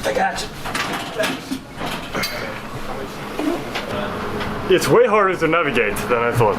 I got you. It's way harder to navigate than I thought.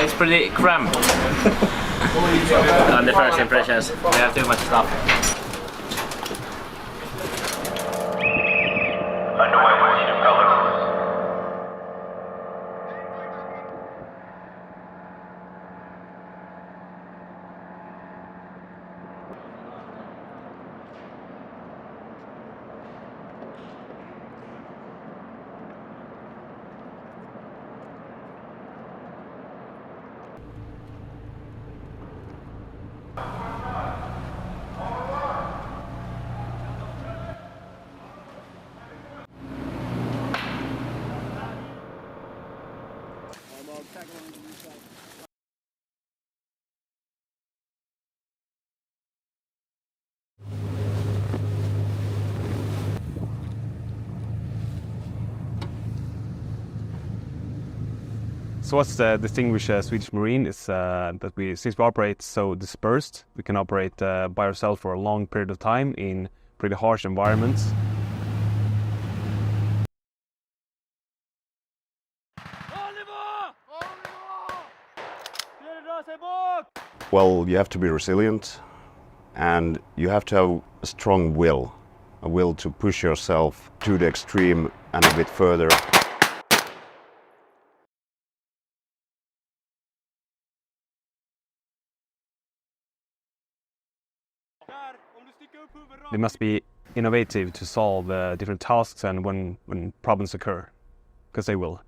It's pretty cramped. On the first impressions, we have too much stuff. Underway with you, fellas. So what's distinguishes Swedish Marine is that since we operate so dispersed, we can operate by ourselves for a long period of time in pretty harsh environments. Well, you have to be resilient, and you have to have a strong will, a will to push yourself to the extreme and a bit further. They must be innovative to solve different tasks and when problems occur, because they will.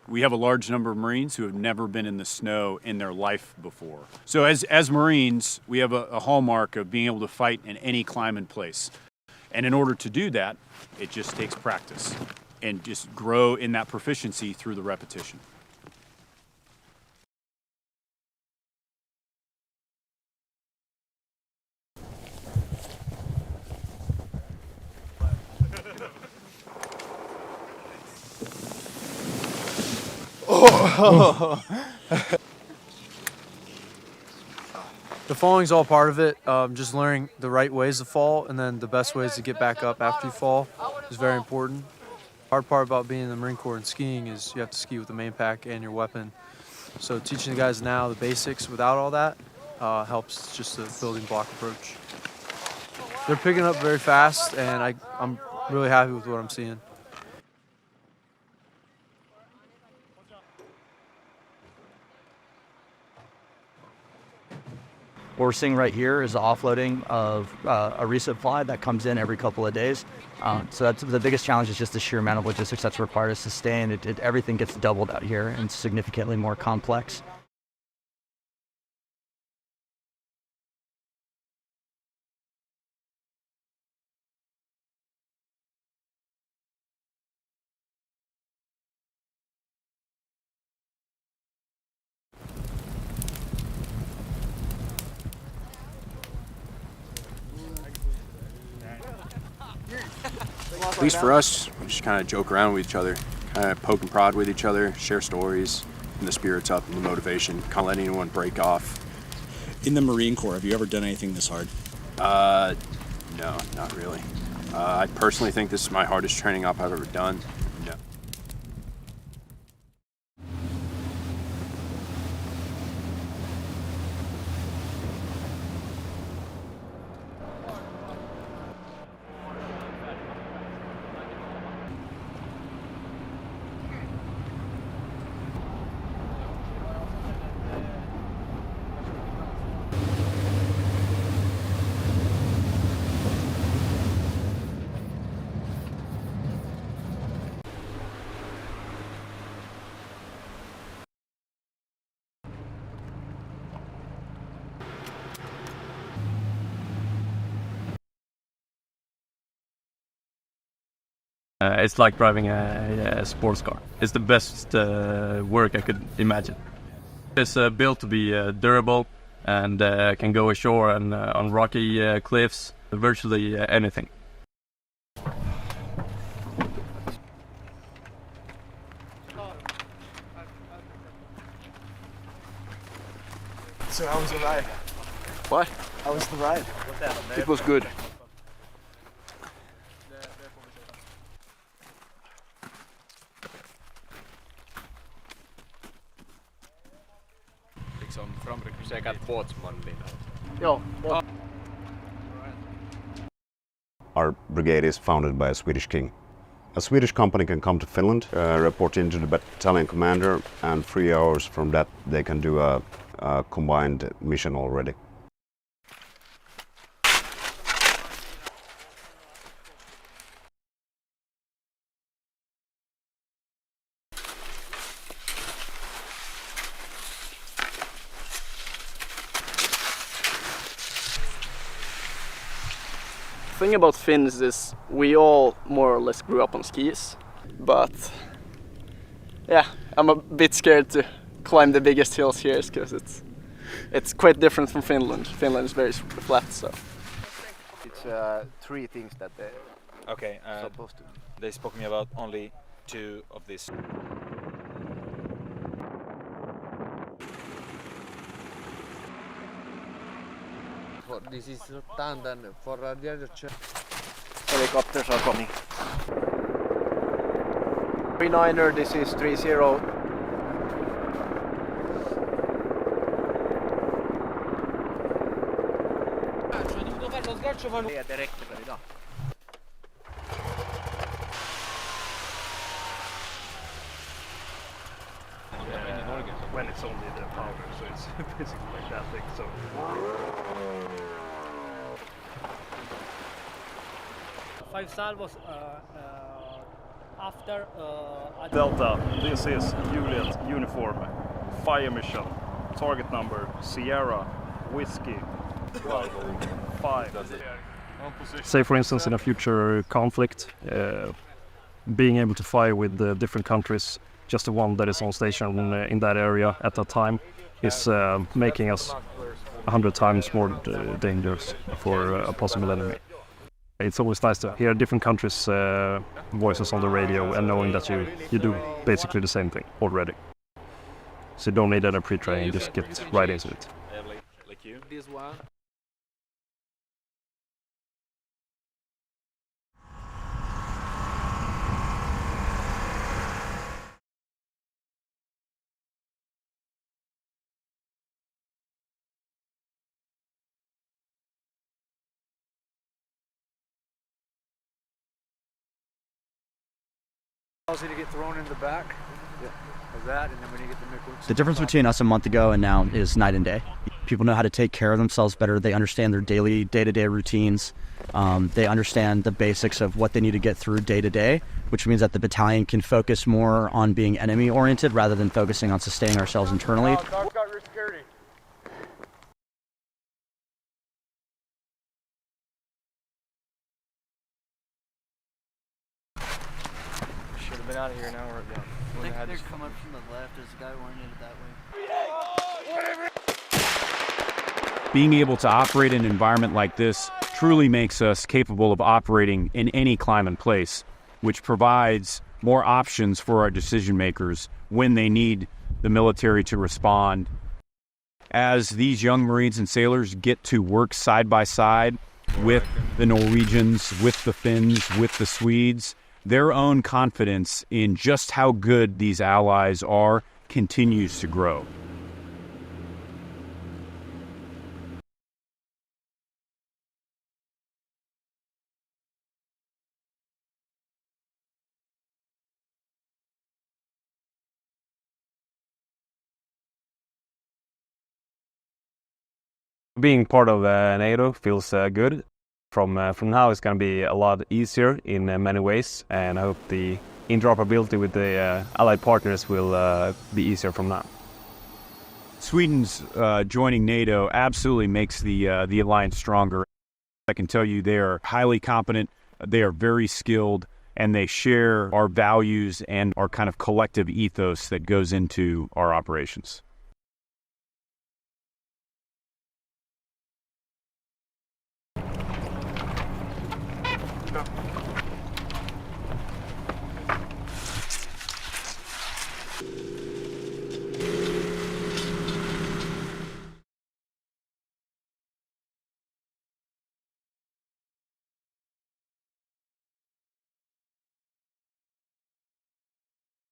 We have a large number of Marines who have never been in the snow in their life before. So as Marines, we have a hallmark of being able to fight in any climate place. And in order to do that, it just takes practice and just grow in that proficiency through the repetition. The falling's all part of it. Just learning the right ways to fall and then the best ways to get back up after you fall is very important. Hard part about being in the Marine Corps and skiing is you have to ski with the main pack and your weapon. So teaching the guys now the basics without all that helps just the building block approach. They're picking up very fast, and I'm really happy with what I'm seeing. What we're seeing right here is the offloading of a recip fly that comes in every couple of days. So that's the biggest challenge, is just the sheer amount of logistics that's required to sustain. Everything gets doubled out here and significantly more complex. At least for us, we just kind of joke around with each other, kind of poke and prod with each other, share stories, and the spirit's up and the motivation. Can't let anyone break off. In the Marine Corps, have you ever done anything this hard? No, not really. I personally think this is my hardest training op I've ever done. No. It's like driving a sports car. It's the best work I could imagine. It's built to be durable and can go ashore and on rocky cliffs, virtually anything. So how was the ride? What? How was the ride? It was good. Our brigade is founded by a Swedish king. A Swedish company can come to Finland, report into the battalion commander, and 3 hours from that they can do a combined mission already. The thing about Finns is we all more or less grew up on skis, but yeah, I'm a bit scared to climb the biggest hills here because it's quite different from Finland. Finland is very flat, so. It's 3 things that they're supposed to. They spoke to me about only 2 of these. This is done then for the other Helicopters are coming. 39er, this is 30. When it's only the powder, so it's basically like that thing. So. 5 salvos after Delta, this is Juliet uniform, fire mission, target number Sierra, Whiskey, 5. Say for instance in a future conflict, being able to fire with the different countries, just the one that is on station in that area at that time, is making us 100 times more dangerous for a possible enemy. It's always nice to hear different countries' voices on the radio and knowing that you do basically the same thing already. So you don't need any pre-training, just get right into it. Like you? This one. To get thrown in the back of that, and then when you get The difference between us a month ago and now is night and day. People know how to take care of themselves better. They understand their day-to-day routines. They understand the basics of what they need to get through day to day, which means that the battalion can focus more on being enemy-oriented rather than focusing on sustaining ourselves internally. Out of here now or down. I think they're coming from the left. There's a guy running it that way. Being able to operate in an environment like this truly makes us capable of operating in any climate and place, which provides more options for our decision makers when they need the military to respond. As these young Marines and sailors get to work side by side with the Norwegians, with the Finns, with the Swedes, their own confidence in just how good these allies are continues to grow. Being part of NATO feels good. From now it's going to be a lot easier in many ways, and I hope the interoperability with the allied partners will be easier from now. Sweden's joining NATO absolutely makes the alliance stronger. I can tell you they are highly competent, they are very skilled, and they share our values and our kind of collective ethos that goes into our operations.